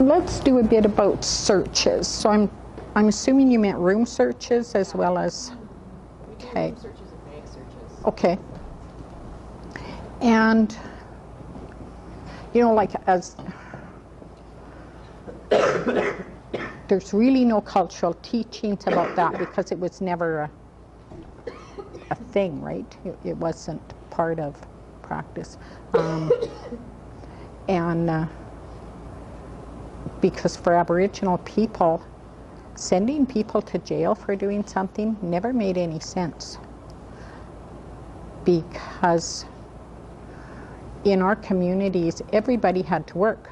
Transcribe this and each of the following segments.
let's do a bit about searches. So I'm assuming you meant room searches as well as. Okay. Room searches and bag searches. Okay. And like as there's really no cultural teachings about that because it was never a thing, right? It wasn't part of practice. And because for Aboriginal people, sending people to jail for doing something never made any sense. Because in our communities, everybody had to work.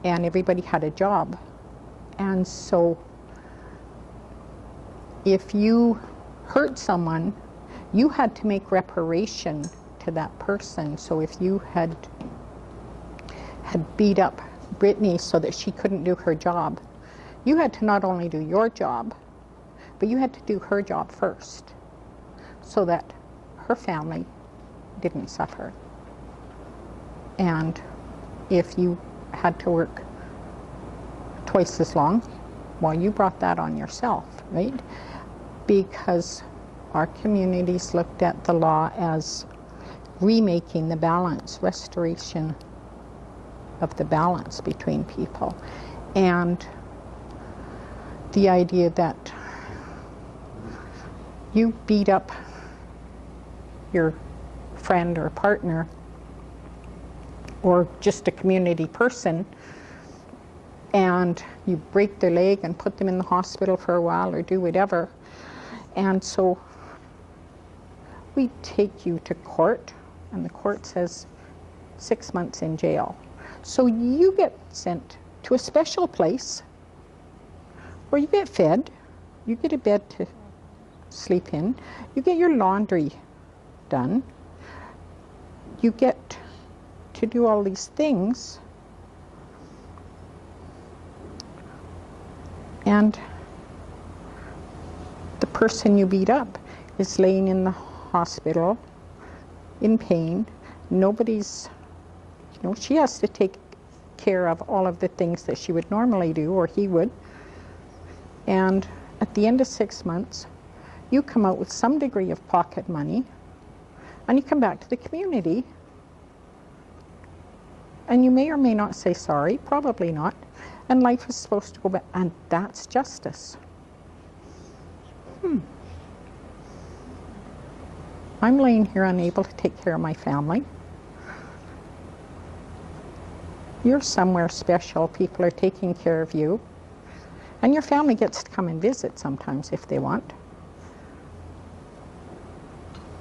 And everybody had a job. And so if you hurt someone, you had to make reparation to that person. So if you had beat up Brittany so that she couldn't do her job, you had to not only do your job, but you had to do her job first so that her family didn't suffer. And if you had to work twice as long, well, you brought that on yourself, right? Because our communities looked at the law as remaking the balance, restoration of the balance between people. And the idea that you beat up your friend or partner or just a community person and you break their leg and put them in the hospital for a while or do whatever, and so we take you to court and the court says 6 months in jail. So you get sent to a special place where you get fed, you get a bed to sleep in, you get your laundry done, you get to do all these things, and the person you beat up is laying in the hospital in pain. Nobody's, she has to take care of all of the things that she would normally do, or he would. And at the end of 6 months, you come out with some degree of pocket money, and you come back to the community, and you may or may not say sorry, probably not, and life is supposed to go back, and that's justice. I'm laying here unable to take care of my family. You're somewhere special, people are taking care of you, and your family gets to come and visit sometimes if they want.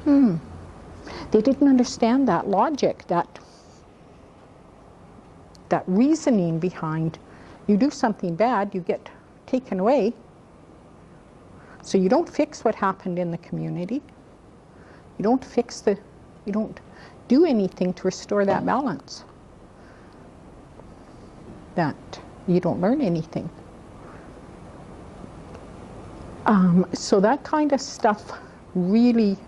They didn't understand that logic, that reasoning behind you do something bad, you get taken away. So you don't fix what happened in the community. You don't do anything to restore that balance. That you don't learn anything. So that kind of stuff really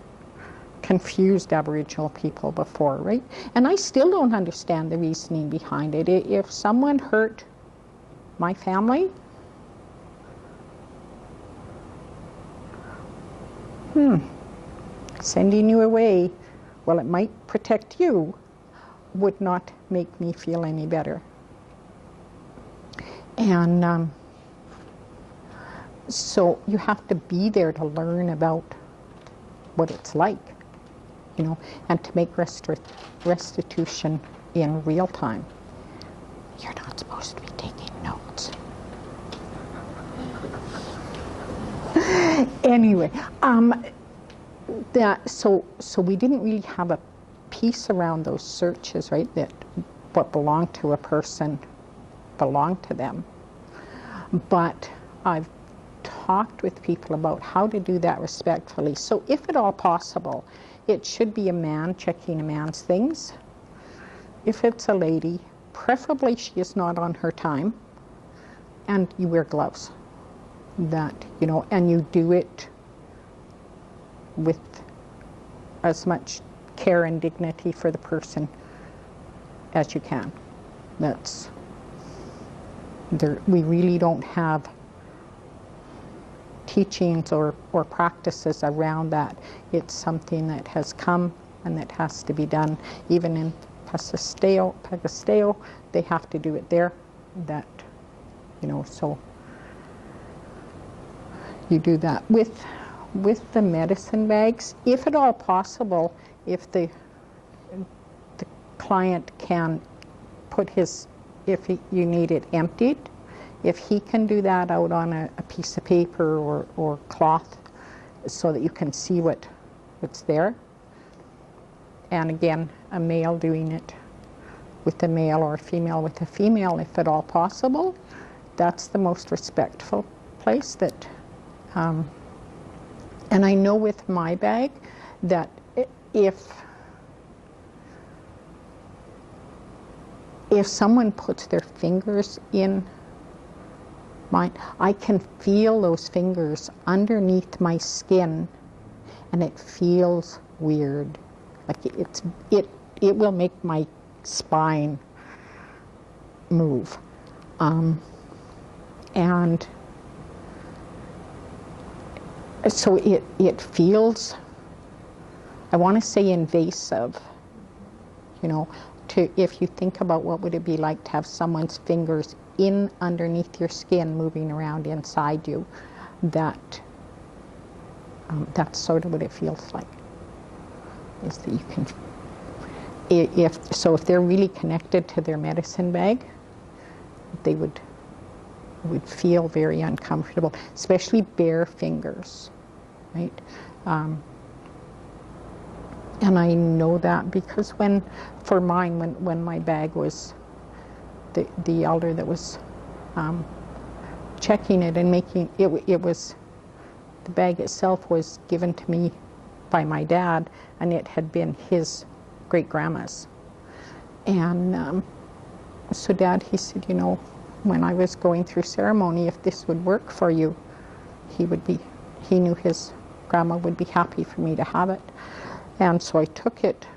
confused Aboriginal people before, right? And I still don't understand the reasoning behind it. If someone hurt my family, sending you away, well, it might protect you, would not make me feel any better. And so you have to be there to learn about what it's like, and to make restitution in real time. You're not supposed to be taking notes. Anyway, so we didn't really have a piece around those searches, right? That what belonged to a person belonged to them. But I've talked with people about how to do that respectfully. So if at all possible, it should be a man checking a man's things. If it's a lady, preferably she is not on her time, and you wear gloves. And you do it with as much care and dignity for the person as you can. we really don't have teachings or practices around that. It's something that has come and that has to be done. Even in Pagasteo, they have to do it there. That, so you do that. With the medicine bags, if at all possible, if the client can put if you need it emptied, if he can do that out on a piece of paper or cloth so that you can see what's there. And again, a male doing it with a male or a female with a female, if at all possible. That's the most respectful place that, and I know with my bag that if someone puts their fingers in mine, I can feel those fingers underneath my skin, and it feels weird. Like it will make my spine move, and so it feels, I want to say, invasive. If you think about what would it be like to have someone's fingers in underneath your skin, moving around inside you, that's sort of what it feels like. Is that you can, if they're really connected to their medicine bag, they would feel very uncomfortable, especially bare fingers, right? And I know that because when my bag was, the elder that was checking it and making it was, the bag itself was given to me by my dad, and it had been his great-grandma's. And so Dad, he said, when I was going through ceremony, if this would work for you, he knew his grandma would be happy for me to have it. And so I took it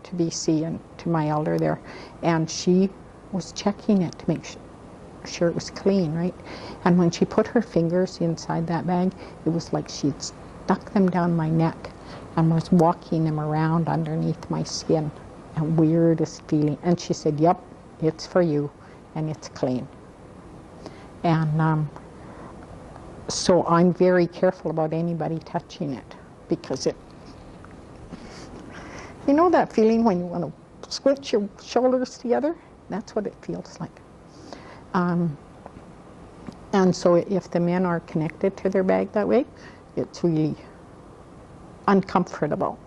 to BC and to my elder there, and she was checking it to make sure it was clean, right? And when she put her fingers inside that bag, it was like she'd stuck them down my neck and was walking them around underneath my skin. And weirdest feeling. And she said, "Yep, it's for you, and it's clean." And so I'm very careful about anybody touching it, because you know that feeling when you want to squinch your shoulders together? That's what it feels like. And so if the men are connected to their bag that way, it's really uncomfortable.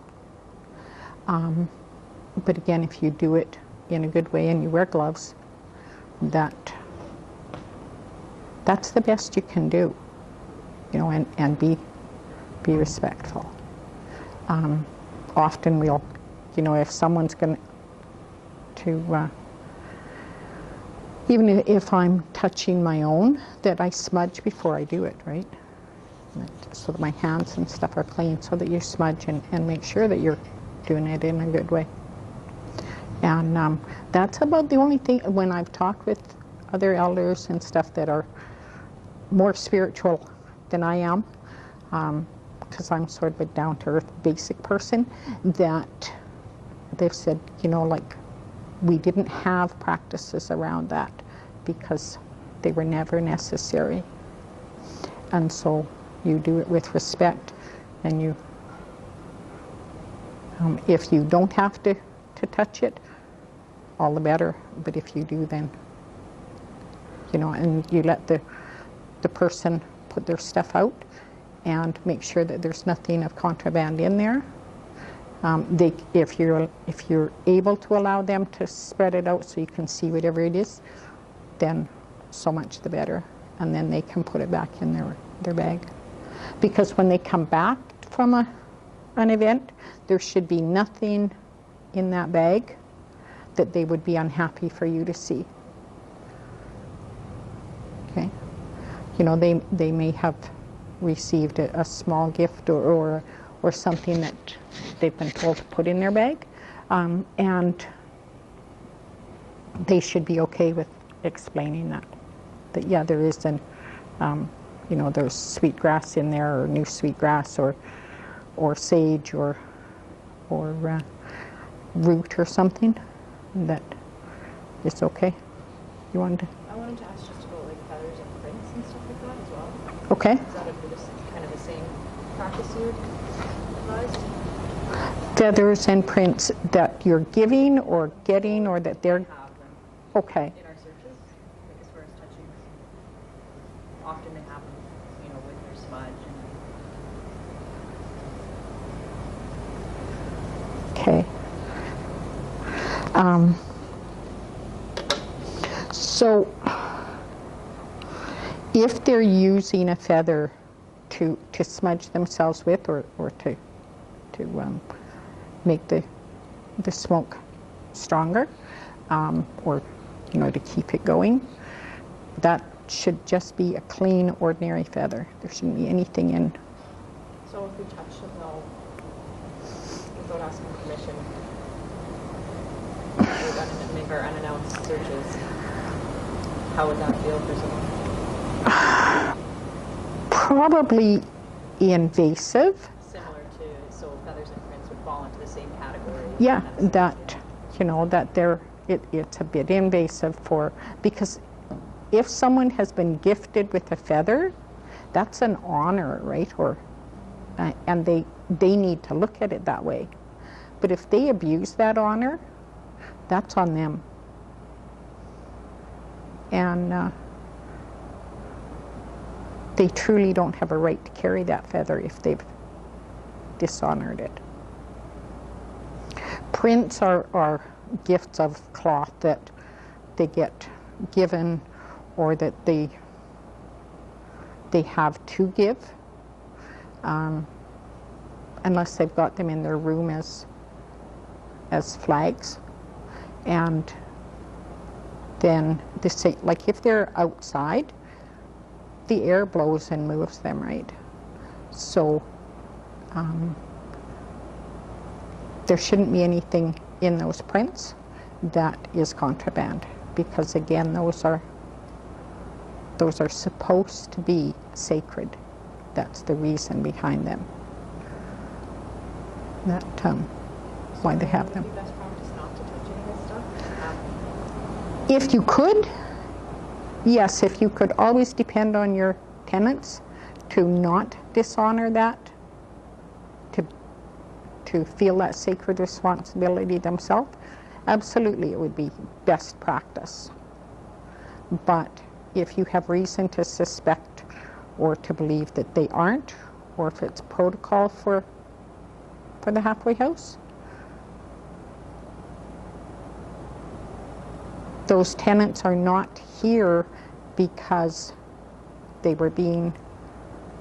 But again, if you do it in a good way and you wear gloves, that's the best you can do, and be respectful. Often we'll, if someone's going to, even if I'm touching my own, that I smudge before I do it, right? So that my hands and stuff are clean, so that you smudge and make sure that you're doing it in a good way. And that's about the only thing, when I've talked with other elders and stuff that are more spiritual than I am, because I'm sort of a down-to-earth basic person, that they've said, like, we didn't have practices around that because they were never necessary. And so you do it with respect, and you, if you don't have to touch it, all the better. But if you do, then, and you let the person put their stuff out and make sure that there's nothing of contraband in there. If you're able to allow them to spread it out so you can see whatever it is, then so much the better. And then they can put it back in their bag. Because when they come back from an event, there should be nothing in that bag that they would be unhappy for you to see. Okay? They may have received a small gift or something that they've been told to put in their bag, and they should be okay with explaining that. that yeah, there is an, you know, there's sweetgrass in there, or new sweetgrass, or sage, or root or something that is okay. You wanted to? I wanted to ask just about like feathers and prints and stuff like that as well. Okay. Is that kind of the same practice you would advise? Feathers and prints that you're giving or getting, or that they're... Have them Okay. in our searches, like as far as touching. Often they have them, you know, with their smudge. Okay. So if they're using a feather to smudge themselves with, or to make the smoke stronger, or you know, to keep it going, that should just be a clean, ordinary feather. There shouldn't be anything in. So if we touch them though, without asking permission, we make our unannounced searches, how would that feel for someone? Probably invasive. Similar to, so feathers and prints would fall into the same category. Yeah, that, you know, that it's a bit invasive because if someone has been gifted with a feather, that's an honor, right? Or and they need to look at it that way. But if they abuse that honor, that's on them. And they truly don't have a right to carry that feather if they've dishonored it. Prints are gifts of cloth that they get given, or that they have to give, unless they've got them in their room as flags. And then they say, like if they're outside, the air blows and moves them, right? So there shouldn't be anything in those prints that is contraband, because again, those are supposed to be sacred. That's the reason behind them. That why they have them. Would it be best practice not to touch any of this stuff? If you could, yes, if you could always depend on your tenants to not dishonor that, to feel that sacred responsibility themselves, absolutely it would be best practice. But if you have reason to suspect or to believe that they aren't, or if it's protocol for the halfway house, those tenants are not here because they were being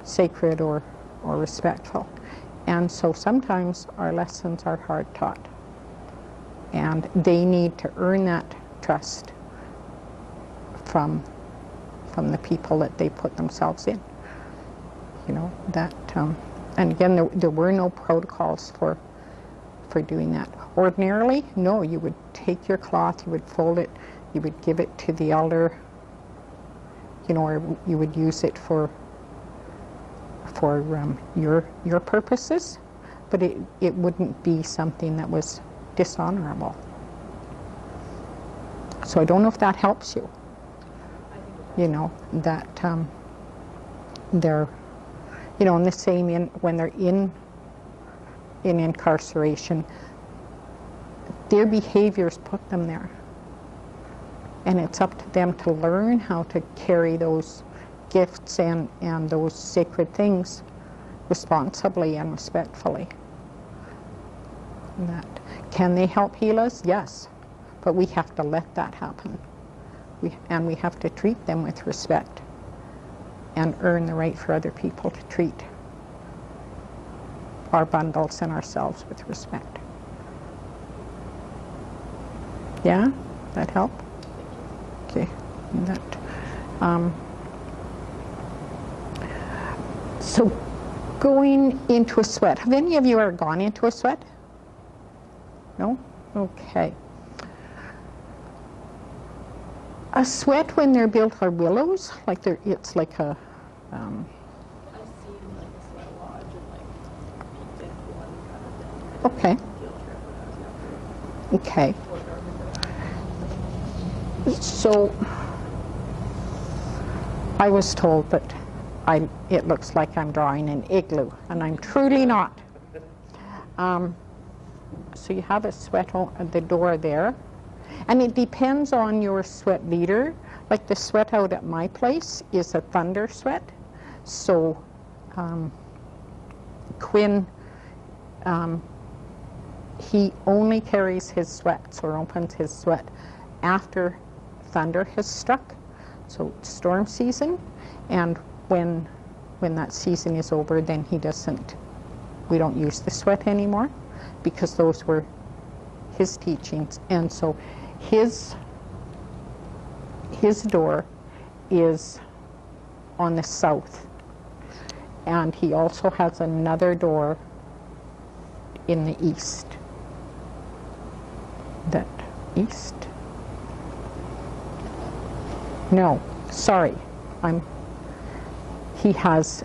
sacred or respectful. And so sometimes our lessons are hard taught, and they need to earn that trust from the people that they put themselves in. You know, that, and again, there were no protocols for doing that. Ordinarily, no, you would take your cloth, you would fold it, you would give it to the elder, you know, or you would use it for your purposes, but it wouldn't be something that was dishonorable. So I don't know if that helps you. You know, that they're, you know, and the same when they're in incarceration, their behaviors put them there. And it's up to them to learn how to carry those gifts and those sacred things responsibly and respectfully. That, can they help heal us? Yes. But we have to let that happen. And we have to treat them with respect and earn the right for other people to treat our bundles and ourselves with respect. Yeah? That help? Okay. That, so going into a sweat. Have any of you ever gone into a sweat? No? Okay. A sweat when they're built are willows, like it's like a, I've seen like a sweat lodge and like peeked into one kind of thing. okay, Field trip when I was younger. okay. What gardens are So I was told that it looks like I'm drawing an igloo, and I'm truly not. So you have a sweat at the door there, and it depends on your sweat leader. Like the sweat out at my place is a thunder sweat, so Quinn, he only carries his sweats or opens his sweat after thunder has struck, so it's storm season, and when that season is over, then we don't use the sweat anymore, because those were his teachings. And so his door is on the south, and he also has another door in the east. That east? No, sorry, he has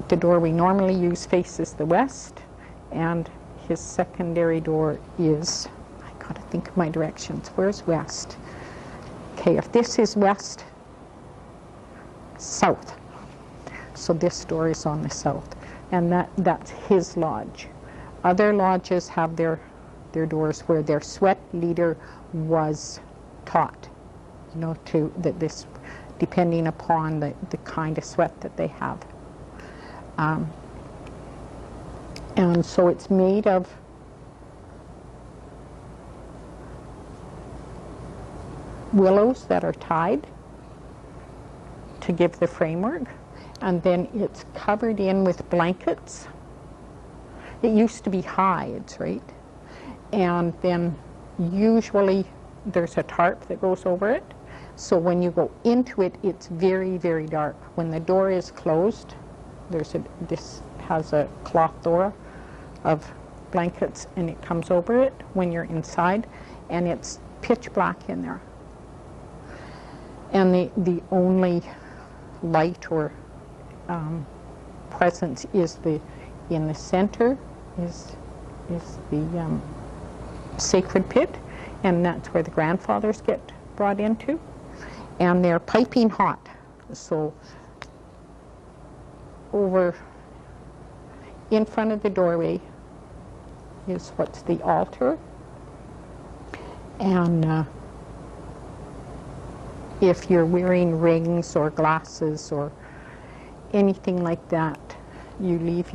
the door we normally use faces the west, and his secondary door is, I gotta think of my directions, where's west? Okay, if this is west, south. So this door is on the south, and that's his lodge. Other lodges have their doors where their sweat leader was taught, you know, this, depending upon the kind of sweat that they have. And so it's made of willows that are tied to give the framework, and then it's covered in with blankets. It used to be hides, right? And then usually there's a tarp that goes over it. So when you go into it, it's very, very dark. When the door is closed, this has a cloth door of blankets, and it comes over it when you're inside, and it's pitch black in there. And the only light or presence is in the center is the sacred pit, and that's where the grandfathers get brought into, and they're piping hot. So over in front of the doorway is what's the altar, and if you're wearing rings or glasses or anything like that, you leave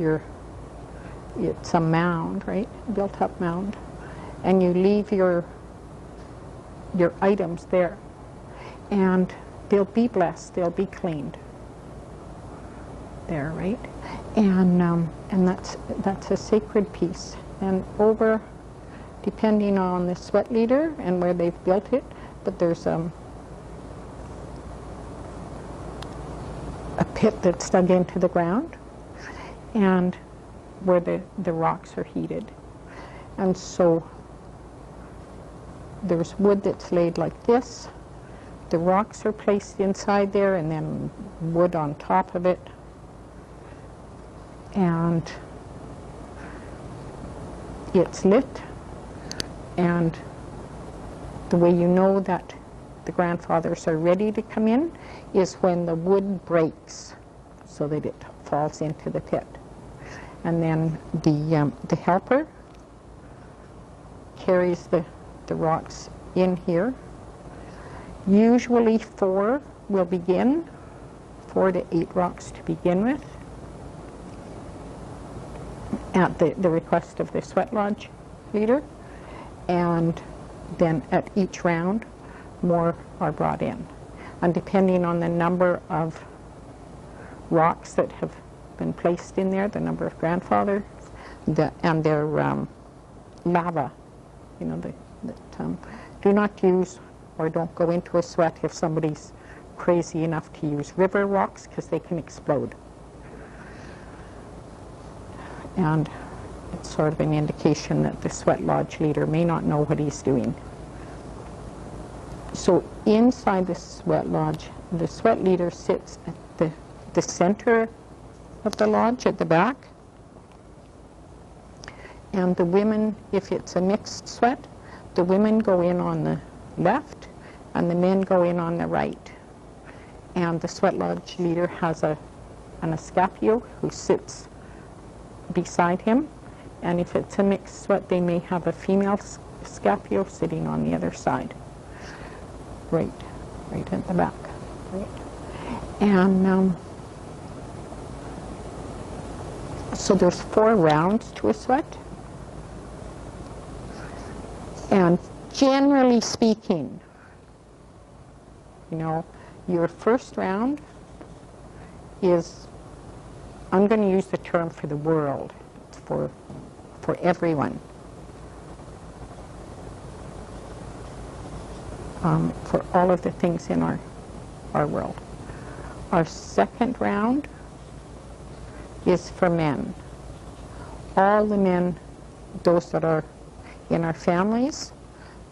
it's a mound, right? Built up mound, and you leave your items there, and they'll be blessed, they'll be cleaned there, right? And that's a sacred piece. And over, depending on the sweat leader and where they've built it, but there's a pit that's dug into the ground, and where the rocks are heated. And so there's wood that's laid like this. The rocks are placed inside there, and then wood on top of it. And it's lit, and the way you know that the grandfathers are ready to come in is when the wood breaks so that it falls into the pit. And then the helper carries the rocks in here. Usually 4 will begin, 4 to 8 rocks to begin with, at the request of the sweat lodge leader, and then at each round more are brought in. And depending on the number of rocks that have been placed in there, the number of grandfathers, and their lava, you know, do not use or don't go into a sweat if somebody's crazy enough to use river rocks, because they can explode. And it's sort of an indication that the sweat lodge leader may not know what he's doing. So inside the sweat lodge, the sweat leader sits at the center of the lodge at the back. And the women, if it's a mixed sweat, the women go in on the left and the men go in on the right. And the sweat lodge leader has an escapio who sits beside him. And if it's a mixed sweat, they may have a female escapio sitting on the other side. Right at the back. Right. And so there's 4 rounds to a sweat. And generally speaking, you know, your first round is, I'm going to use the term for the world, it's for everyone. For all of the things in our world. Our second round is for men. All the men, those that are in our families,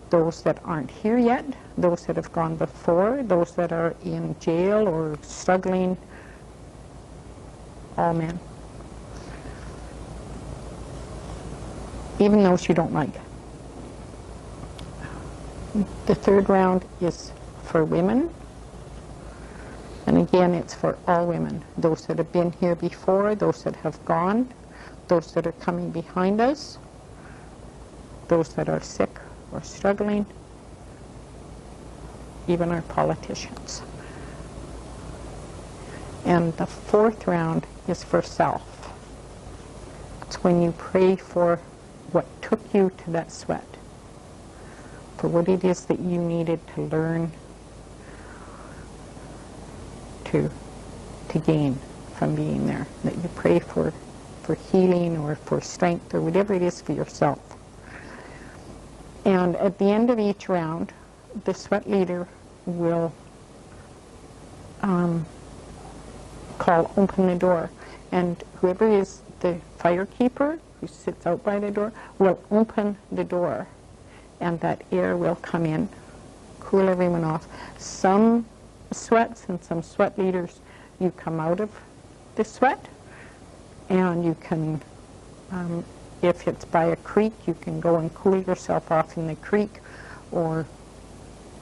those that aren't here yet, those that have gone before, those that are in jail or struggling, all men. Even those you don't like. The third round is for women. And again, it's for all women. Those that have been here before, those that have gone, those that are coming behind us, those that are sick or struggling, even our politicians. And the fourth round is for self. It's when you pray for what took you to that sweat, for what it is that you needed to learn to gain from being there, that you pray for healing or for strength or whatever it is for yourself. And at the end of each round, the sweat leader will call open the door, and whoever is the firekeeper who sits out by the door will open the door, and that air will come in, cool everyone off. Some sweats and some sweat leaders, you come out of the sweat, and you can, if it's by a creek, you can go and cool yourself off in the creek, or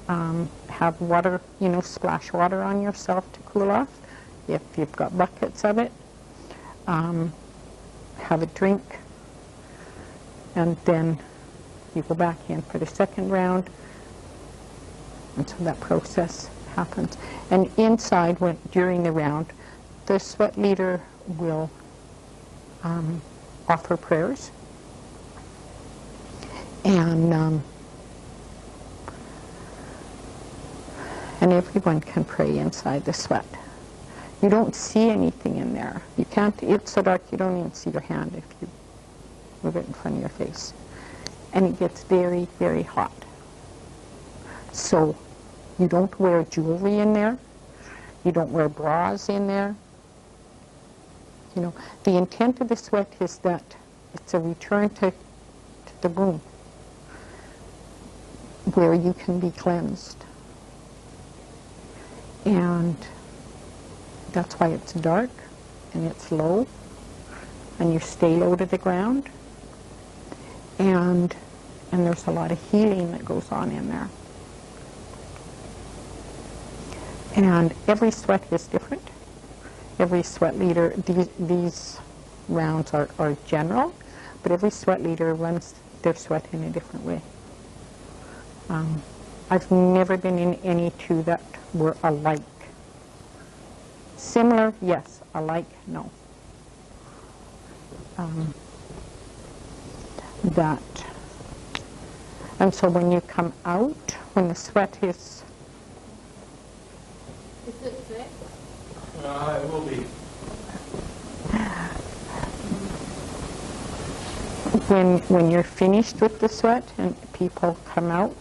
have water, you know, splash water on yourself to cool off, if you've got buckets of it. Have a drink, and then you go back in for the second round, and so that process happens. And inside, during the round, the sweat leader will offer prayers, and everyone can pray inside the sweat. You don't see anything in there. You can't, it's so dark you don't even see your hand if you move it in front of your face. And it gets very, very hot. So you don't wear jewelry in there. You don't wear bras in there. You know, the intent of the sweat is that it's a return to the womb, where you can be cleansed. And that's why it's dark and it's low, and you stay low to the ground, and there's a lot of healing that goes on in there. And every sweat is different. Every sweat leader, these rounds are general, but every sweat leader runs their sweat in a different way. I've never been in any two that were alike. Similar, yes. Alike, no. And so when you come out, when the sweat is... Is it thick? It will be. When you're finished with the sweat and people come out,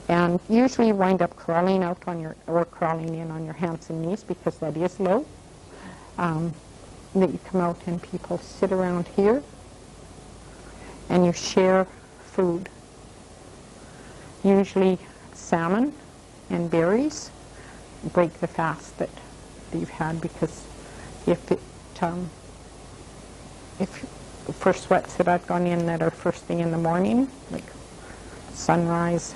and usually wind up crawling out on your, or crawling in on your hands and knees, because that is low, that you come out and people sit around here and you share food. Usually salmon and berries, break the fast that you've had, because if for sweats that I've gone in that are first thing in the morning, like sunrise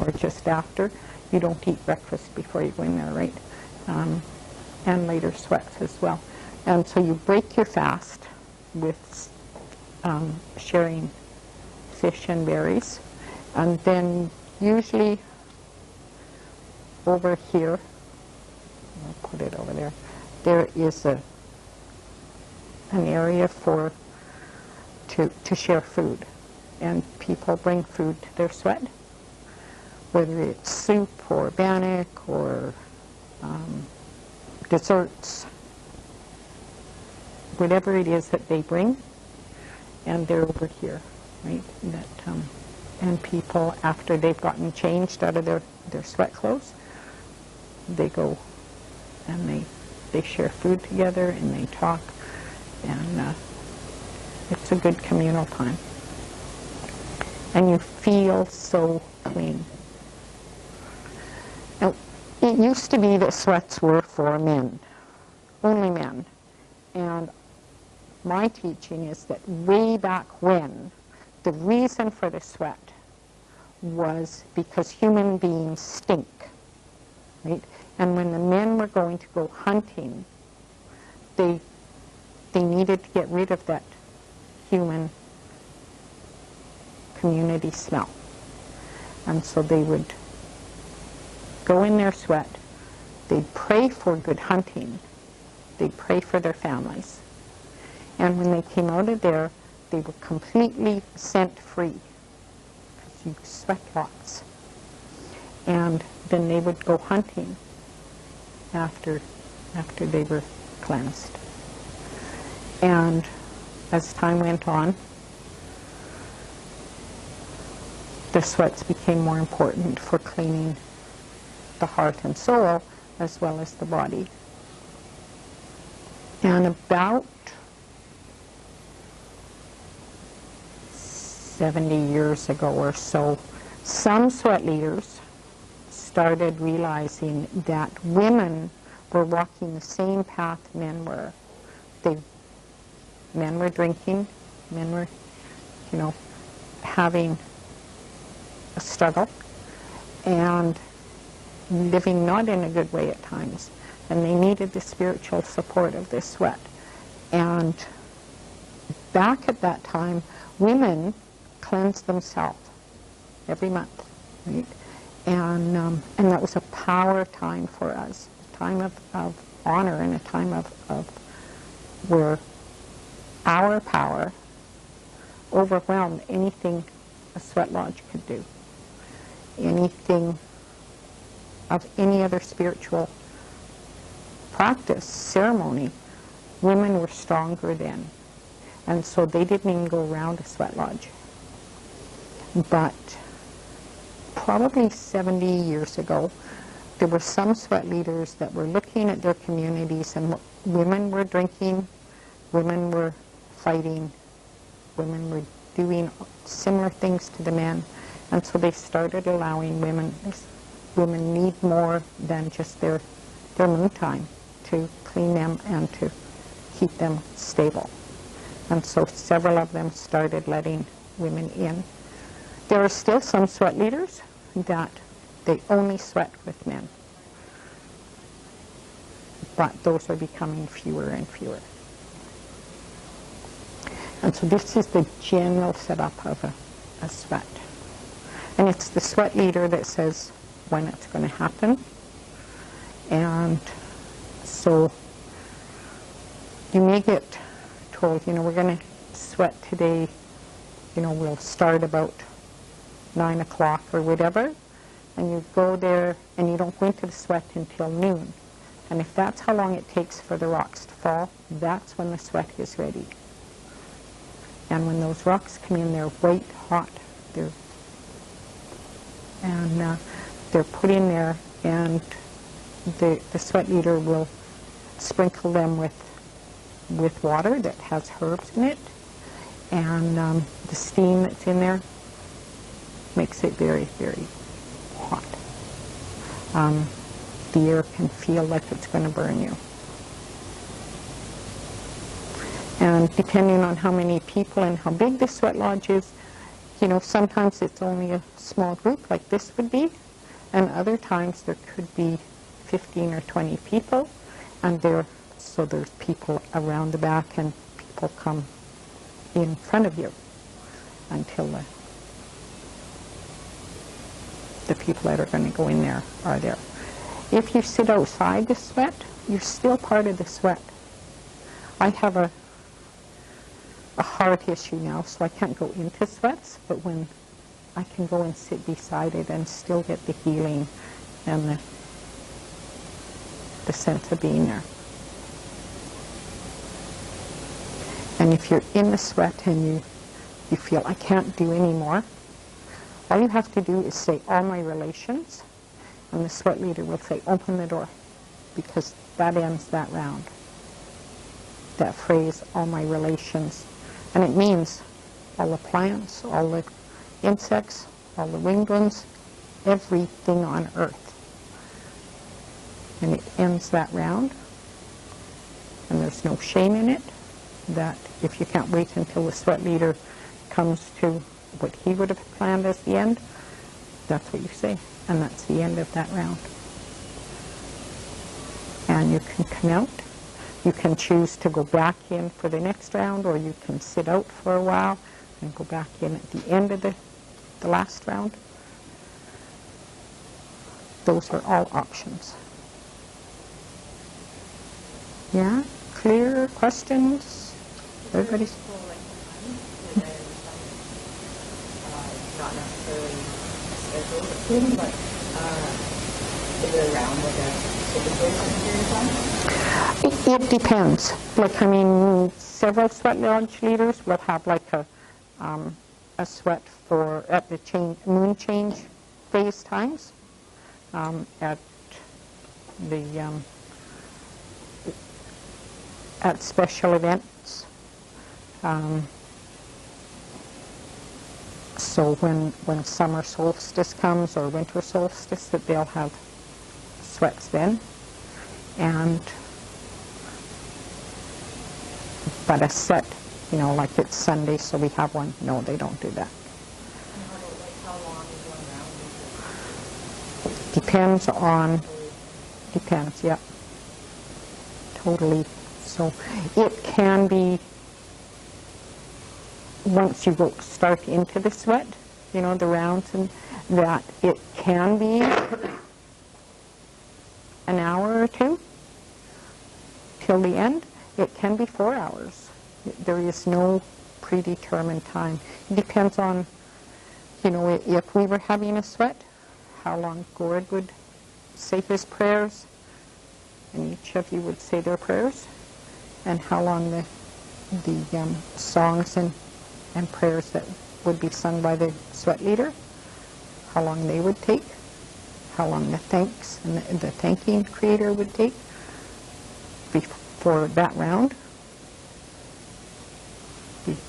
or just after, you don't eat breakfast before you go in there, right? And later sweats as well. And so you break your fast with sharing fish and berries. And then usually over here, I'll put it over there, there is an area to share food. And people bring food to their sweat, whether it's soup or bannock or desserts, whatever it is that they bring, and they're over here, right? And people, after they've gotten changed out of their sweat clothes, they go and they share food together and they talk, and it's a good communal time. And you feel so clean. Now, it used to be that sweats were for men, only men. And my teaching is that way back when, the reason for the sweat was because human beings stink, right? And when the men were going to go hunting, they needed to get rid of that human community smell. And so they would go in their sweat, they'd pray for good hunting, they'd pray for their families. And when they came out of there, they were completely scent-free, because you sweat lots. And then they would go hunting after they were cleansed. And as time went on, the sweats became more important for cleaning the heart and soul as well as the body. And about 70 years ago or so, some sweat leaders started realizing that women were walking the same path men were. Men were drinking, men were, having a struggle and living not in a good way at times. And they needed the spiritual support of this sweat. And back at that time, women cleansed themselves every month, right? And that was a power time for us, a time of honor and a time of where our power overwhelmed anything a sweat lodge could do, anything of any other spiritual practice, ceremony. Women were stronger then. And so they didn't even go around a sweat lodge. But probably 70 years ago, there were some sweat leaders that were looking at their communities, and women were drinking, women were fighting, women were doing similar things to the men. And so they started allowing women need more than just their moon time to clean them and to keep them stable. And so several of them started letting women in. There are still some sweat leaders that they only sweat with men. But those are becoming fewer and fewer. And so this is the general setup of a sweat. And it's the sweat leader that says when it's going to happen. And so you may get told, we're going to sweat today, we'll start about 9 o'clock or whatever, and you go there and you don't go into the sweat until noon. And if that's how long it takes for the rocks to fall, that's when the sweat is ready. And when those rocks come in, they're white hot. They're put in there, and the sweat leader will sprinkle them with water that has herbs in it, and the steam that's in there makes it very, very hot. the air can feel like it's going to burn you. And depending on how many people and how big the sweat lodge is, sometimes it's only a small group like this would be, and other times there could be 15 or 20 people, and so there's people around the back and people come in front of you until the people that are going to go in there are there. If you sit outside the sweat, you're still part of the sweat. I have a heart issue now, so I can't go into sweats, but when I can go and sit beside it and still get the healing and the sense of being there. And if you're in the sweat and you feel, I can't do any more, all you have to do is say, all my relations, and the sweat leader will say, open the door, because that ends that round. That phrase, all my relations. And it means all the plants, all the insects, all the winged ones, everything on earth. And it ends that round. And there's no shame in it, that if you can't wait until the sweat leader comes to what he would have planned as the end, that's what you say. And that's the end of that round. And you can come out. You can choose to go back in for the next round, or you can sit out for a while and go back in at the end of the last round. Those are all options. Yeah? Clear? Questions? Everybody's... Not necessarily scheduled, but is it around like a typically period of time? It depends. Several sweat lodge leaders will have like a sweat at the moon change phase times, at special events. So when summer solstice comes or winter solstice, that they'll have sweats then. But a set, like it's Sunday, so we have one. No, they don't do that. How long is one round? Depends, yeah. Totally. So it can be, once you start into the sweat, the rounds, and that it can be an hour or two till the end. It can be 4 hours. There is no predetermined time. It depends on, if we were having a sweat, how long Gord would say his prayers, and each of you would say their prayers, and how long the songs and prayers that would be sung by the sweat leader, how long they would take, how long the thanks and the thanking creator would take for that round,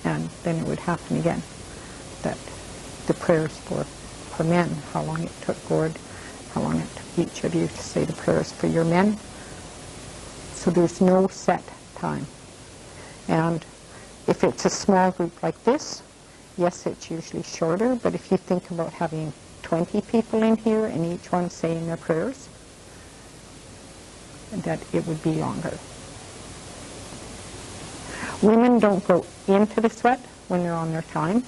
and then it would happen again. That the prayers for men, how long it took Gord, how long it took each of you to say the prayers for your men. So there's no set time. And if it's a small group like this, yes, it's usually shorter, but if you think about having 20 people in here and each one saying their prayers, that it would be longer. Women don't go into the sweat when they're on their time.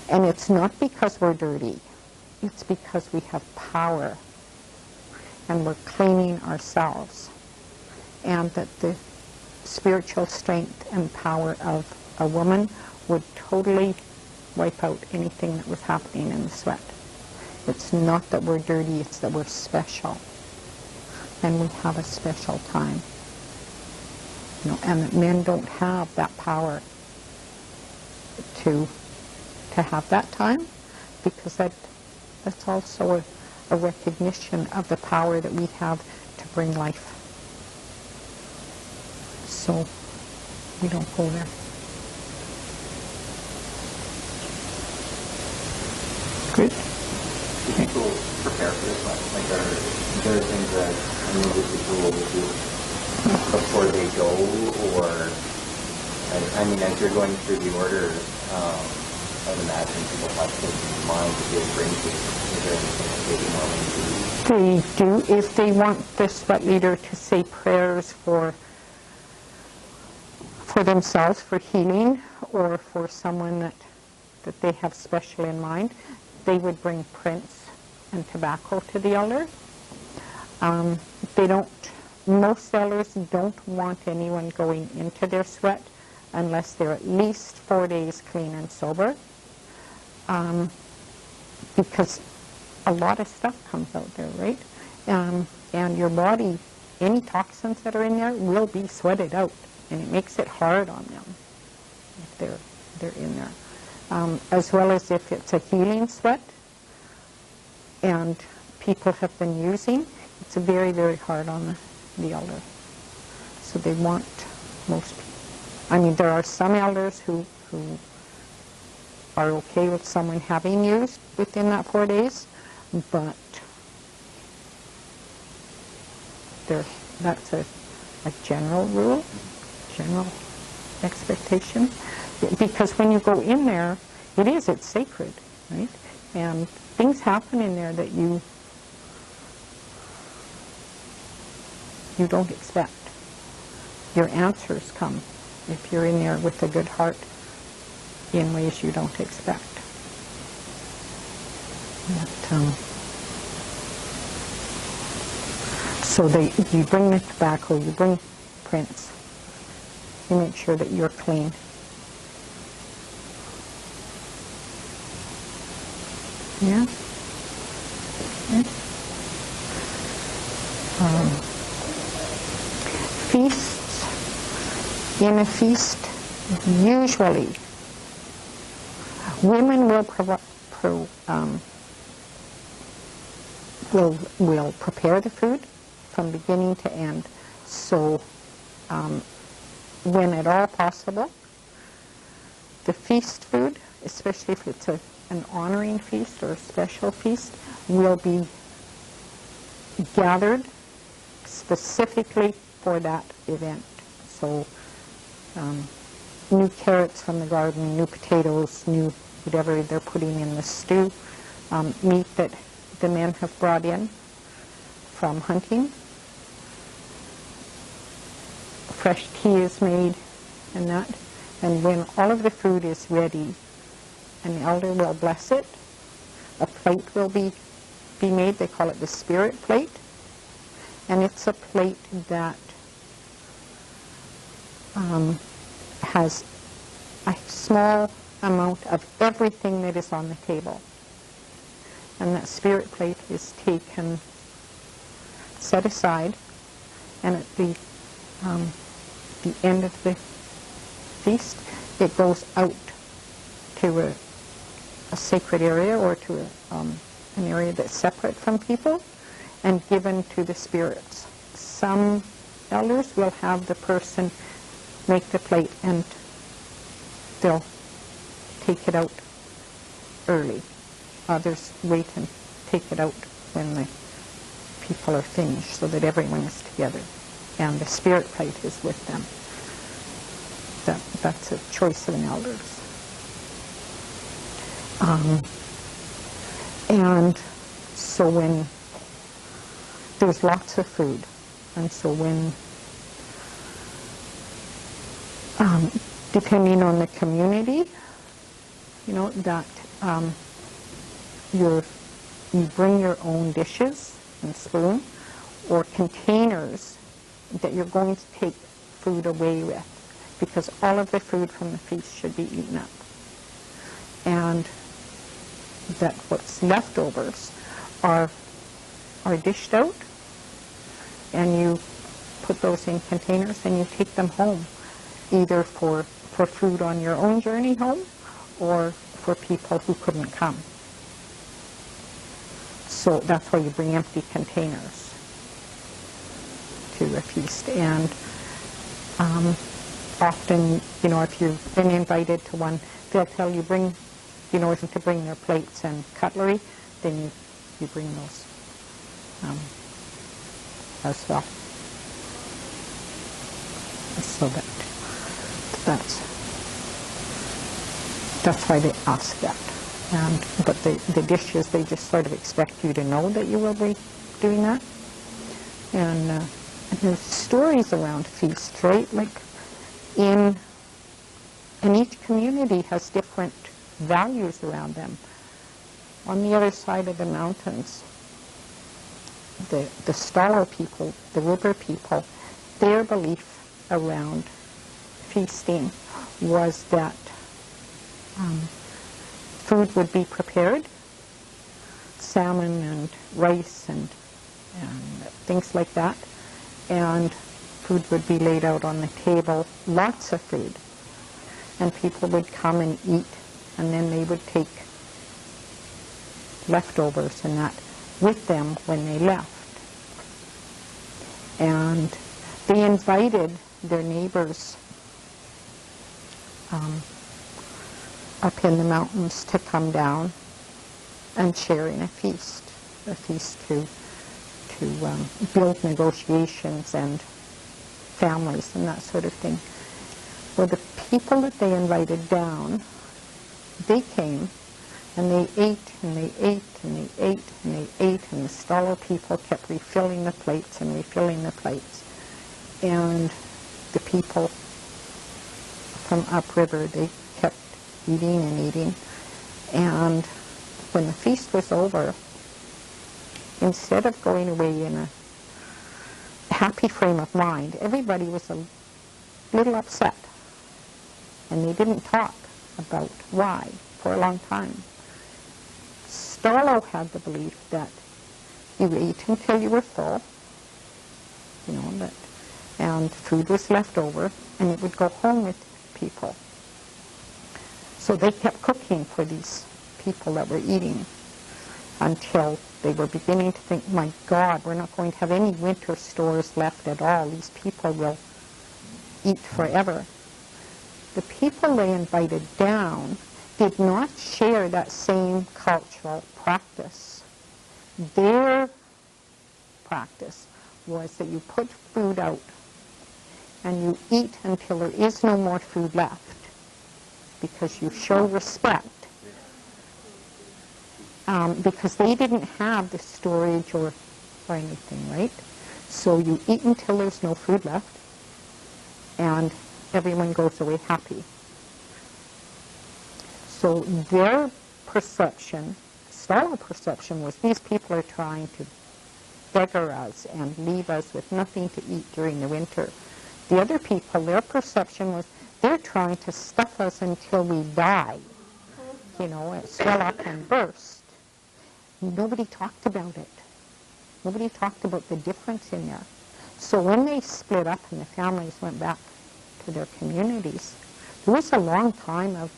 And it's not because we're dirty. It's because we have power and we're cleaning ourselves. And that the spiritual strength and power of a woman would totally wipe out anything that was happening in the sweat. It's not that we're dirty, it's that we're special. And we have a special time. And that men don't have that power to have that time, because that's also a recognition of the power that we have to bring life. So we don't go there. Good. Okay. people prepare for this one? Like, are there things that an individual will do before they go, or, I mean, as you're going through the order, I'd imagine people have things in mind to give bring to. Is there anything that they normally do? They do, if they want the sweat leader to say prayers for themselves, for healing, or for someone that they have special in mind, they would bring prints and tobacco to the elder. Most elders don't want anyone going into their sweat unless they're at least 4 days clean and sober, because a lot of stuff comes out there, right? And your body, any toxins that are in there will be sweated out, and it makes it hard on them if they're in there. As well as if it's a healing sweat and people have been using, it's very, very hard on the elder. So they want most, I mean, there are some elders who are okay with someone having used within that 4 days, but that's a general rule, general expectation. Because when you go in there, it's sacred, right? And things happen in there that you don't expect. Your answers come if you're in there with a good heart in ways you don't expect. So you bring the tobacco, you bring prints, you make sure that you're clean. Yeah. Okay. Feasts. In a feast, usually, women will prepare the food from beginning to end. So, when at all possible, the feast food, especially if it's an honoring feast or a special feast, will be gathered specifically for that event. So new carrots from the garden, new potatoes, new whatever they're putting in the stew, meat that the men have brought in from hunting. Fresh tea is made and that. And when all of the food is ready, an elder will bless it. A plate will be made. They call it the spirit plate. And it's a plate that has a small amount of everything that is on the table. And that spirit plate is taken, set aside, and at the end of the feast, it goes out to a sacred area or to an area that's separate from people and given to the spirits. Some elders will have the person make the plate and they'll take it out early. Others wait and take it out when the people are finished so that everyone is together and the spirit plate is with them. That's a choice of an elder's. And so when there's lots of food, and so when, depending on the community, you know, that you bring your own dishes and spoon or containers that you're going to take food away with, because all of the food from the feast should be eaten up. And that what's leftovers are dished out, and you put those in containers and you take them home, either for food on your own journey home or for people who couldn't come. So that's why you bring empty containers to a feast. And often, you know, if you've been invited to one, they'll tell you to bring their plates and cutlery. Then you you bring those as well. So that's why they ask that. But the dishes, they just sort of expect you to know that you will be doing that. And there's stories around feasts, right? Like and each community has different values around them. On the other side of the mountains, the Stalo people, the river people, their belief around feasting was that food would be prepared, salmon and rice and things like that, and food would be laid out on the table, lots of food, and people would come and eat, and then they would take leftovers and that with them when they left. And they invited their neighbors up in the mountains to come down and share in a feast to build negotiations and families and that sort of thing. Well, the people that they invited down, they came and they ate and they ate and they ate and they ate, and the Stalo people kept refilling the plates and refilling the plates. And the people from upriver, they kept eating and eating. And when the feast was over, instead of going away in a happy frame of mind, everybody was a little upset. And they didn't talk about why for a long time. Stalo had the belief that you ate until you were full, and food was left over, and it would go home with people. So they kept cooking for these people that were eating until they were beginning to think, my God, we're not going to have any winter stores left at all. These people will eat forever. The people they invited down did not share that same cultural practice. Their practice was that you put food out and you eat until there is no more food left, because you show respect. Because they didn't have the storage or anything, right? So you eat until there's no food left, and everyone goes away happy. So their perception, Stalo perception, was these people are trying to beggar us and leave us with nothing to eat during the winter. The other people, their perception was they're trying to stuff us until we die, swell up and burst. Nobody talked about it. Nobody talked about the difference in there. So when they split up and the families went back to their communities, there was a long time of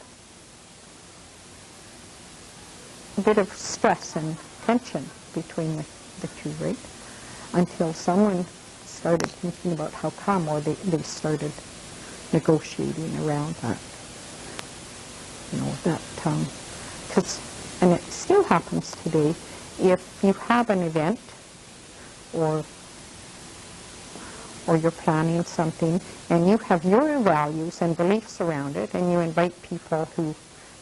a bit of stress and tension between the two, right? Until someone started thinking about how come, or they started negotiating around that. And it still happens today. If you have an event or you're planning something and you have your values and beliefs around it, and you invite people who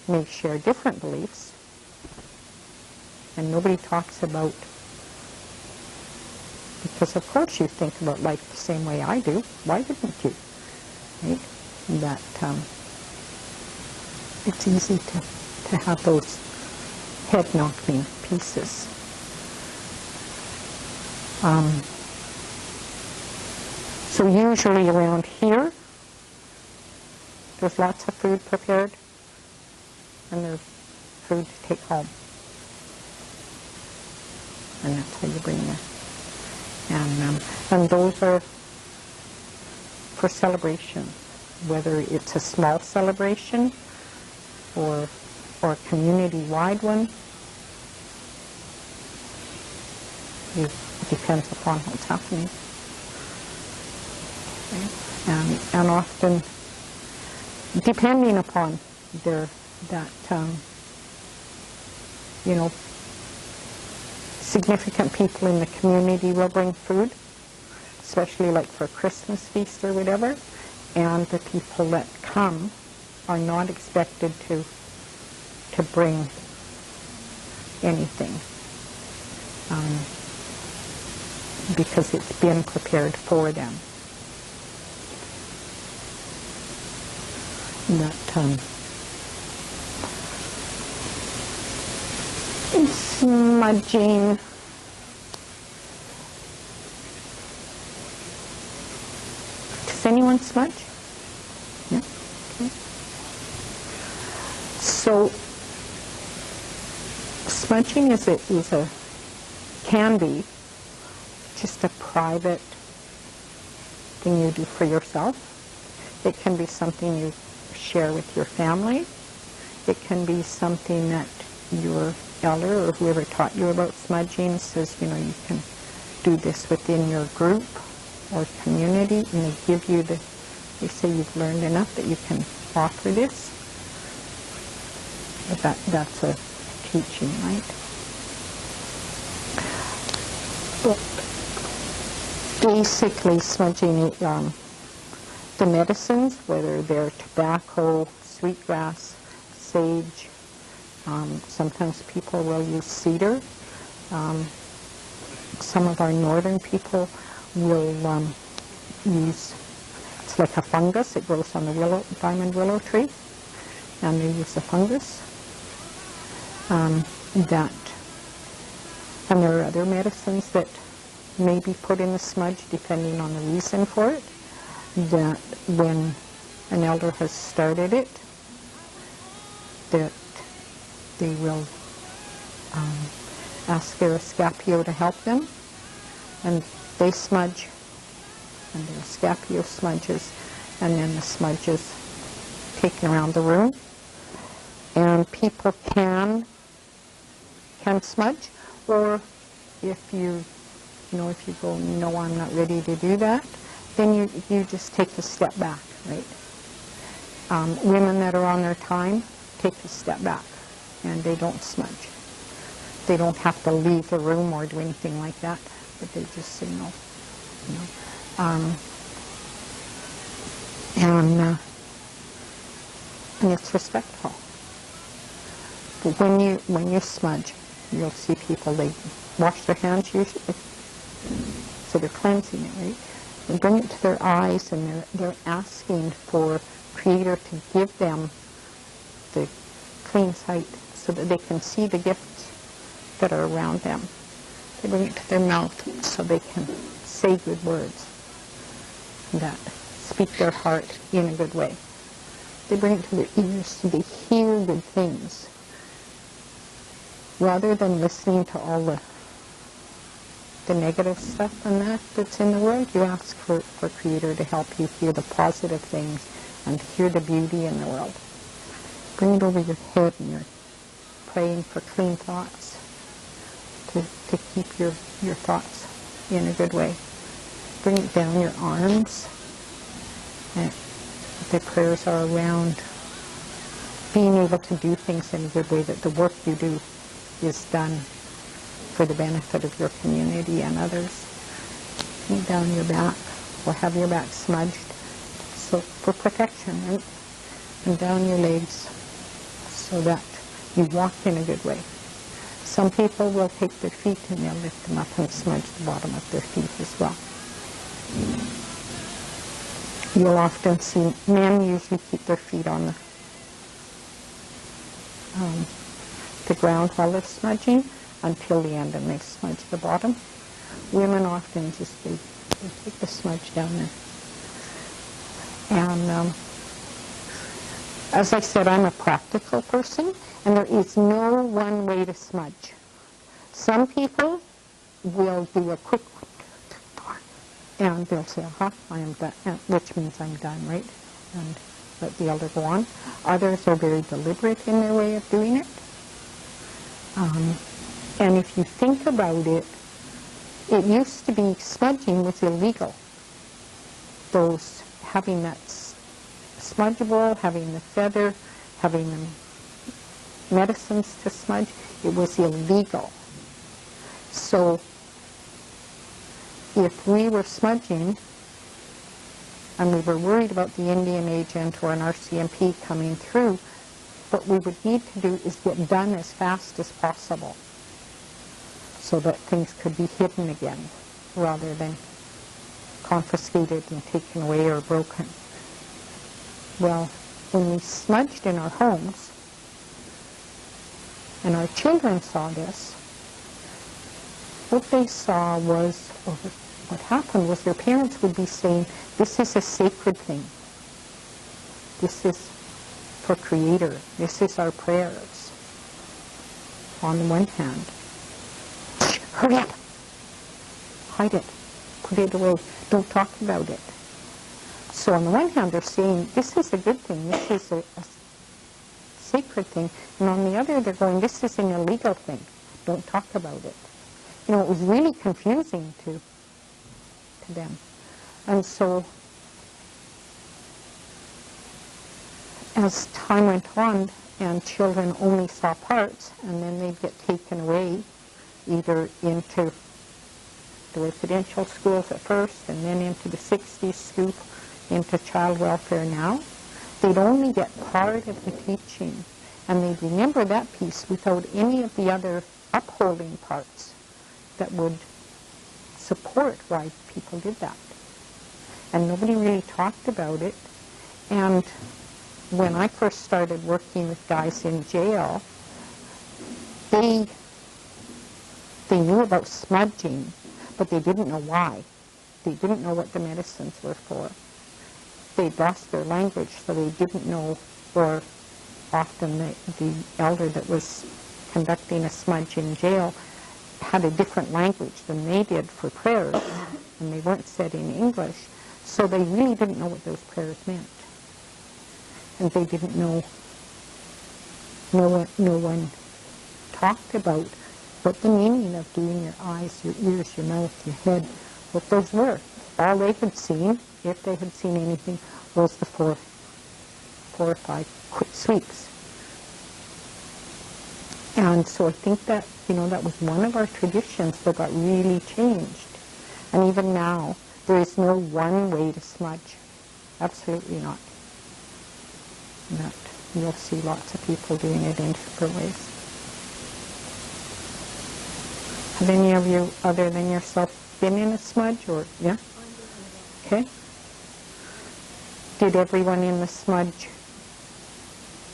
may share different beliefs, and nobody talks about, because of course you think about life the same way I do, why wouldn't you? Right? That it's easy to have those head-knocking pieces. So usually around here, there's lots of food prepared, and there's food to take home. And that's how you bring it. And those are for celebration, whether it's a small celebration or a community-wide one. It depends upon what's happening. Okay? And often, depending upon significant people in the community will bring food, especially like for Christmas feast or whatever, and the people that come are not expected to bring anything, because it's been prepared for them. But smudging, does anyone smudge? No? Okay. So smudging can be just a private thing you do for yourself. It can be something you share with your family. It can be something that your elder or whoever taught you about smudging says, you know, you can do this within your group or community, and they give you they say you've learned enough that you can offer this. But that's a teaching, right? But basically smudging the medicines, whether they're tobacco, sweetgrass, sage, sometimes people will use cedar. Some of our northern people will use, it's like a fungus, it grows on the diamond willow tree, and they use the fungus. And there are other medicines that may be put in the smudge depending on the reason for it, that when an elder has started it, that they will ask their escapio to help them, and they smudge, and their escapio smudges, and then the smudge is taken around the room. And people can smudge, or if you go, no, I'm not ready to do that, then you just take a step back, right? Women that are on their time take a step back, and they don't smudge. They don't have to leave the room or do anything like that, but they just say no. You know? And it's respectful. But when you smudge, you'll see people, they wash their hands usually, so they're cleansing it, right? They bring it to their eyes, and they're asking for Creator to give them the clean sight so that they can see the gifts that are around them. They bring it to their mouth so they can say good words that speak their heart in a good way. They bring it to their ears so they hear good things. Rather than listening to all the negative stuff and that's in the world, you ask for Creator to help you hear the positive things and hear the beauty in the world. Bring it over your head, and you're praying for clean thoughts to keep your thoughts in a good way. Bring it down your arms, and the prayers are around being able to do things in a good way, that the work you do is done for the benefit of your community and others. Bring it down your back, or have your back smudged, so for protection, right? And down your legs, so that you walk in a good way. Some people will take their feet and they'll lift them up and smudge the bottom of their feet as well. You'll often see men usually keep their feet on the ground while they're smudging until the end, and they smudge the bottom. Women often just they take the smudge down there. And as I said, I'm a practical person, and there is no one way to smudge. Some people will do a quick, and they'll say, aha, I am done, which means I'm done, right? And let the elder go on. Others are very deliberate in their way of doing it. And if you think about it, it used to be smudging was illegal. Those having that smudgeable, having the feather, having the medicines to smudge, it was illegal. So if we were smudging and we were worried about the Indian agent or an RCMP coming through, what we would need to do is get done as fast as possible so that things could be hidden again rather than confiscated and taken away or broken. Well, when we smudged in our homes and our children saw this, what they saw was, or what happened was their parents would be saying, this is a sacred thing. This is for Creator. This is our prayers. On the one hand, hurry up, hide it, put it away, don't talk about it. So on the one hand, they're saying, this is a good thing, this is a sacred thing. And on the other, they're going, this is an illegal thing, don't talk about it. You know, it was really confusing to them. And so as time went on and children only saw parts, and then they'd get taken away either into the residential schools at first and then into the 60s scoop into child welfare now, they'd only get part of the teaching and they'd remember that piece without any of the other upholding parts that would support why people did that. And nobody really talked about it. And when I first started working with guys in jail, they knew about smudging, but they didn't know why. They didn't know what the medicines were for. They'd lost their language, so they didn't know, or often the elder that was conducting a smudge in jail had a different language than they did for prayers, and they weren't said in English, so they really didn't know what those prayers meant. And they didn't know, no one talked about what the meaning of doing your eyes, your ears, your mouth, your head, what those were. All they had seen, if they had seen anything, was the four or five quick sweeps. And so I think that, that was one of our traditions that got really changed. And even now, there is no one way to smudge. Absolutely not. That you'll see lots of people doing it in different ways. Have any of you, other than yourself, been in a smudge or, yeah? Okay. Did everyone in the smudge,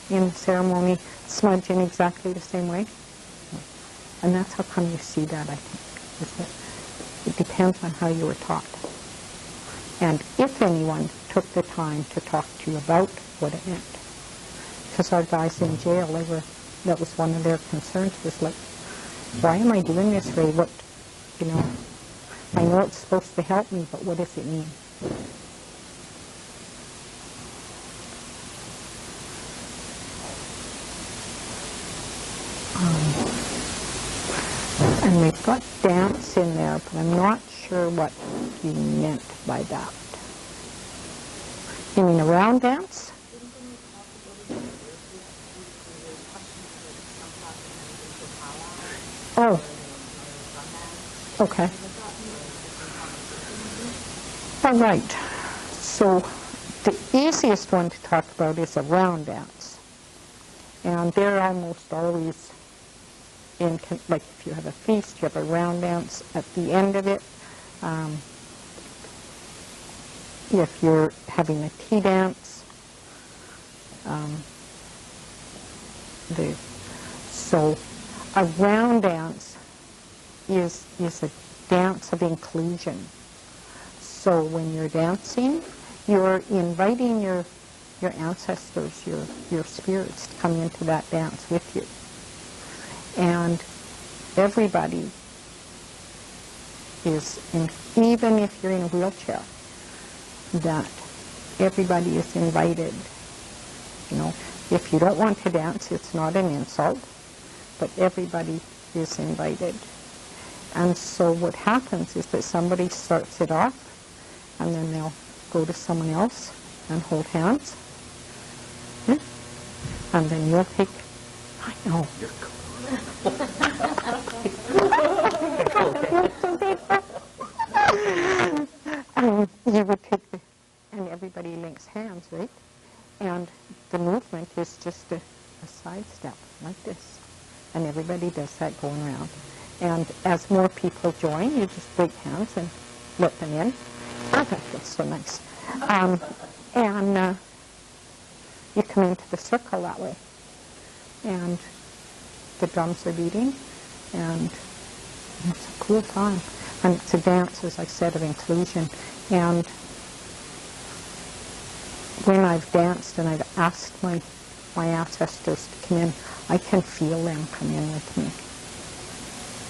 in the ceremony, smudge in exactly the same way? And that's how come you see that, I think. It depends on how you were taught. And if anyone took the time to talk to you about what it meant. Because our guys in jail, that was one of their concerns, was like, why am I doing this, Ray? What, I know it's supposed to help me, but what does it mean? And they've got dance in there, but I'm not sure what you meant by that. You mean a round dance? Oh, okay. All right. So the easiest one to talk about is a round dance. And they're almost always in, like if you have a feast, you have a round dance at the end of it. If you're having a tea dance, so a round dance is a dance of inclusion. So when you're dancing, you're inviting your ancestors, your spirits to come into that dance with you. And everybody is, even if you're in a wheelchair, that everybody is invited. If you don't want to dance, it's not an insult, but everybody is invited. And so what happens is that somebody starts it off, and then they'll go to someone else and hold hands. Yeah? And then you'll take, I know. You would take and everybody links hands, right? And the movement is just a side step like this. And everybody does that going around. And as more people join, you just break hands and let them in. Oh, that feels so nice. And you come into the circle that way. And the drums are beating, and it's a cool time. And it's a dance, as I said, of inclusion. And when I've danced and I've asked my ancestors to come in, I can feel them come in with me.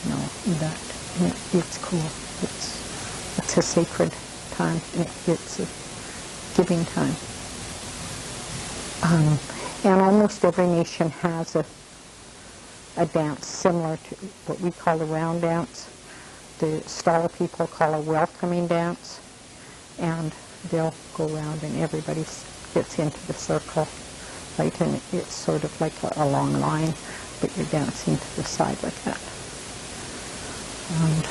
You know, it's cool. It's a sacred time. It's a giving time. And almost every nation has a dance similar to what we call a round dance. The Stala people call a welcoming dance. And they'll go around and everybody gets into the circle, right? And it's sort of like a long line, but you're dancing to the side like that. And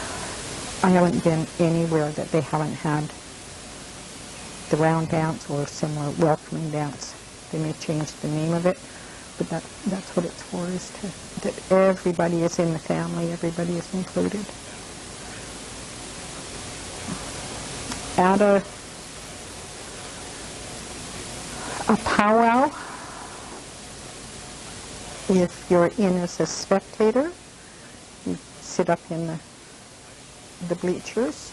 I haven't been anywhere that they haven't had the round dance or similar welcoming dance. They may change the name of it, but that's what it's for, is that everybody is in the family, everybody is included. At a powwow, if you're in as a spectator, you sit up in the bleachers,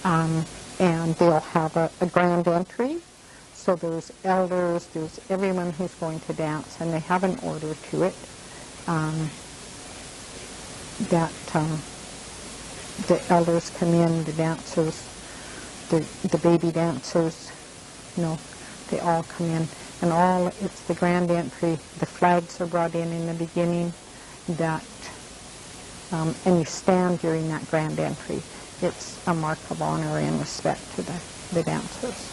and they'll have a grand entry. So there's elders, there's everyone who's going to dance, and they have an order to it. The elders come in, the dancers, the baby dancers, you know, they all come in, and it's the grand entry. The flags are brought in the beginning, and you stand during that grand entry. It's a mark of honor and respect to the dancers.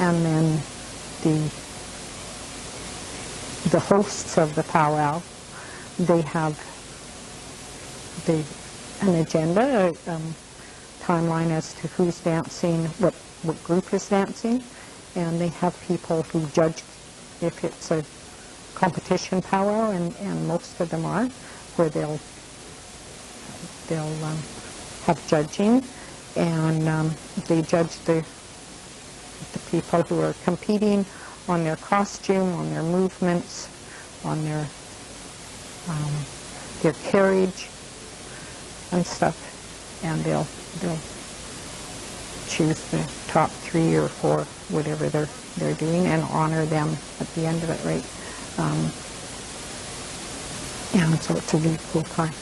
And then the hosts of the powwow, they have an agenda, timeline as to who's dancing, what group is dancing, and they have people who judge if it's a competition powwow, and most of them are, where they'll have judging, and they judge the people who are competing on their costume, on their movements, on their carriage and stuff, and they'll choose the top 3 or 4, whatever they're doing, and honor them at the end of it, right? And so it's a really cool time.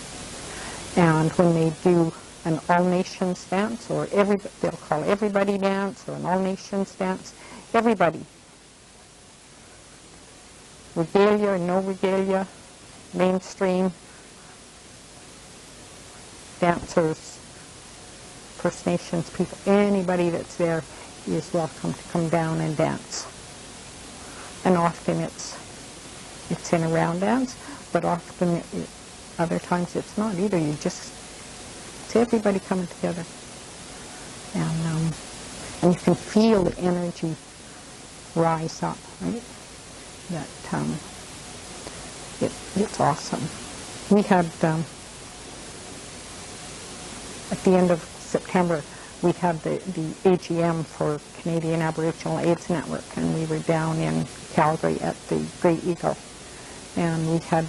And when they do an all-nations dance, or they'll call everybody dance, or an all-nations dance, everybody, regalia or no regalia, mainstream, dancers, First Nations people, anybody that's there is welcome to come down and dance. And often it's in a round dance, but often other times it's not either. It's everybody coming together, and you can feel the energy rise up, right? That it's awesome. We had at the end of September, we had the AGM for Canadian Aboriginal AIDS Network, and we were down in Calgary at the Great Eagle, and we had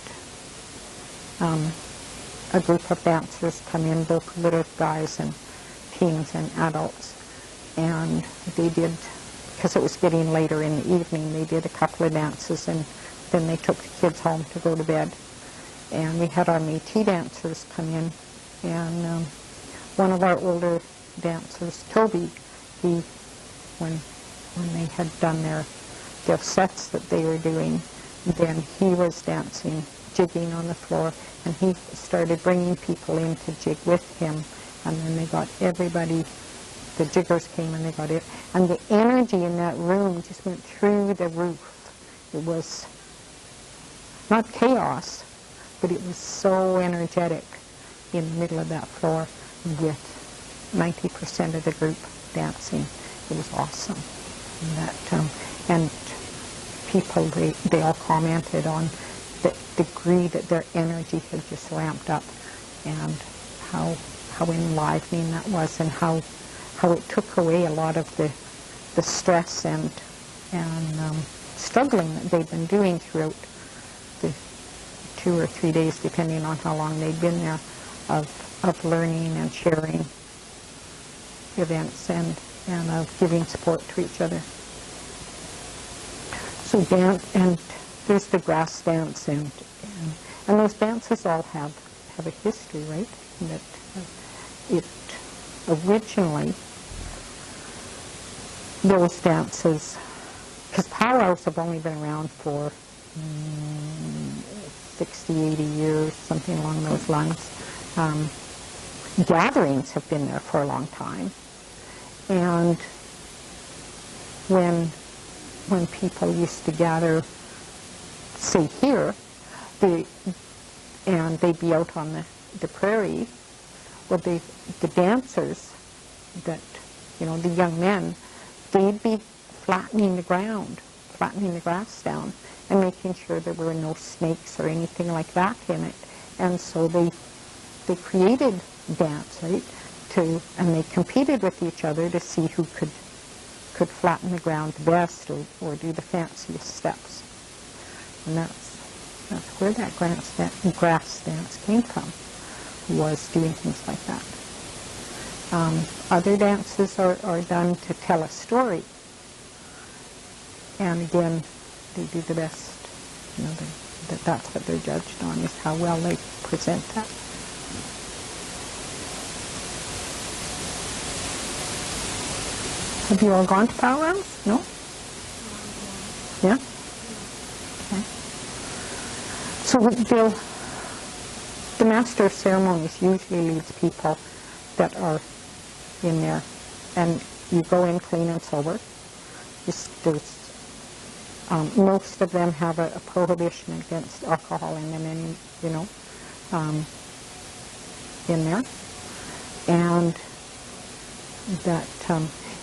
a group of dancers come in, both little guys and teens and adults, and they did, because it was getting later in the evening, they did a couple of dances, and then they took the kids home to go to bed. And we had our Metis dancers come in, and one of our older dancers, Toby, when they had done their sets that they were doing, then he was dancing, jigging on the floor, and he started bringing people in to jig with him, and then they got everybody, the jiggers came and they got it, and the energy in that room just went through the roof. It was not chaos, but it was so energetic, in the middle of that floor with 90% of the group dancing. It was awesome. And people, they all commented on the degree that their energy had just ramped up, and how enlivening that was, and how it took away a lot of the stress and struggling that they'd been doing throughout the 2 or 3 days, depending on how long they'd been there, of learning and sharing events and of giving support to each other. So dance, and there's the grass dance, and those dances all have a history, right? That it originally, those dances, because powwows have only been around for 60, 80 years, something along those lines. Gatherings have been there for a long time. And when people used to gather, say here, and they'd be out on the prairie, well, the dancers, that, the young men, they'd be flattening the ground, flattening the grass down, and making sure there were no snakes or anything like that in it. And so they created dance, right? And they competed with each other to see who could flatten the ground the best, or do the fanciest steps. And that's where that grass dance came from, was doing things like that. Other dances are done to tell a story. And again, they do the best. That's what they're judged on, is how well they present that. Have you all gone to powwows? No? Yeah? Okay. So the master of ceremonies usually leads people that are in there, and you go in clean and sober. Most of them have a prohibition against alcohol in them, in there. And that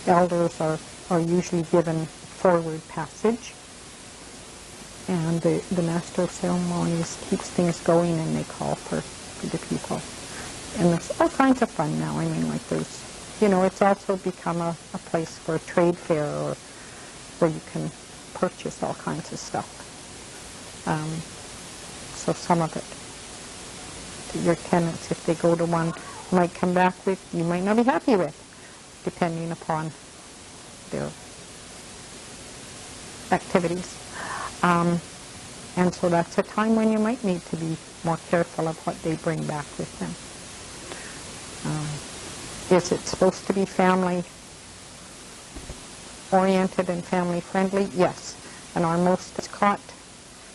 elders are usually given forward passage, and the master of ceremonies keeps things going, and they call for the people. And there's all kinds of fun now. I mean, like there's, it's also become a place for a trade fair, or where you can purchase all kinds of stuff. So some of it, your tenants, if they go to one, might come back with, you might not be happy with, depending upon their activities. And so that's a time when you might need to be more careful of what they bring back with them. Is it supposed to be family oriented and family friendly? Yes. And are most caught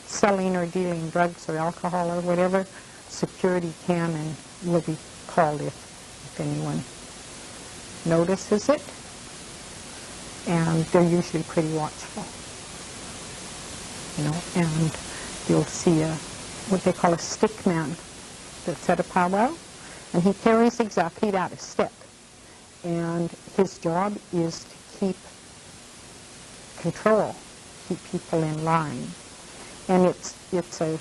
selling or dealing drugs or alcohol or whatever, security can and will be called if anyone notices it. And they're usually pretty watchful. And you'll see what they call a stick man that's at a powwow, and he carries exactly that, a stick. And his job is to keep control, keep people in line. And it's a,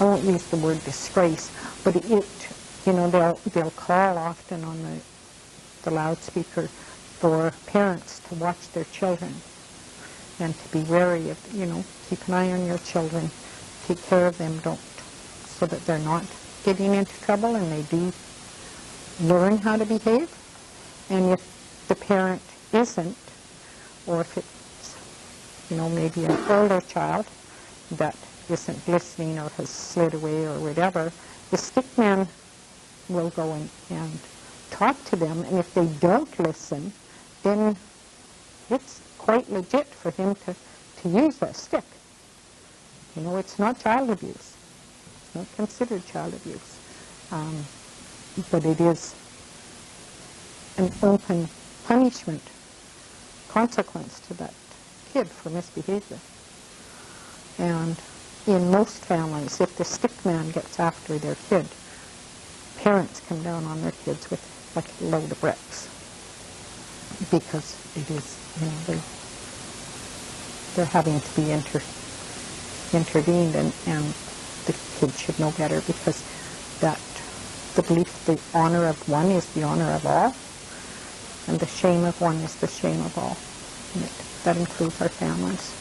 I won't use the word disgrace, but they'll call often on the loudspeaker for parents to watch their children and to be wary of, keep an eye on your children, take care of them, so that they're not getting into trouble, and they do learn how to behave. And if the parent isn't, or if it's, maybe an older child that isn't listening or has slid away or whatever, the stick man will go and talk to them, and if they don't listen, then it's quite legit for him to use a stick. It's not child abuse. It's not considered child abuse. But it is an open punishment, consequence to that kid for misbehavior. And in most families, if the stick man gets after their kid, parents come down on their kids with like a load of bricks. Because it is, they're having to be intervened, and the kid should know better, because that the belief, the honor of one is the honor of all, and the shame of one is the shame of all. And that includes our families.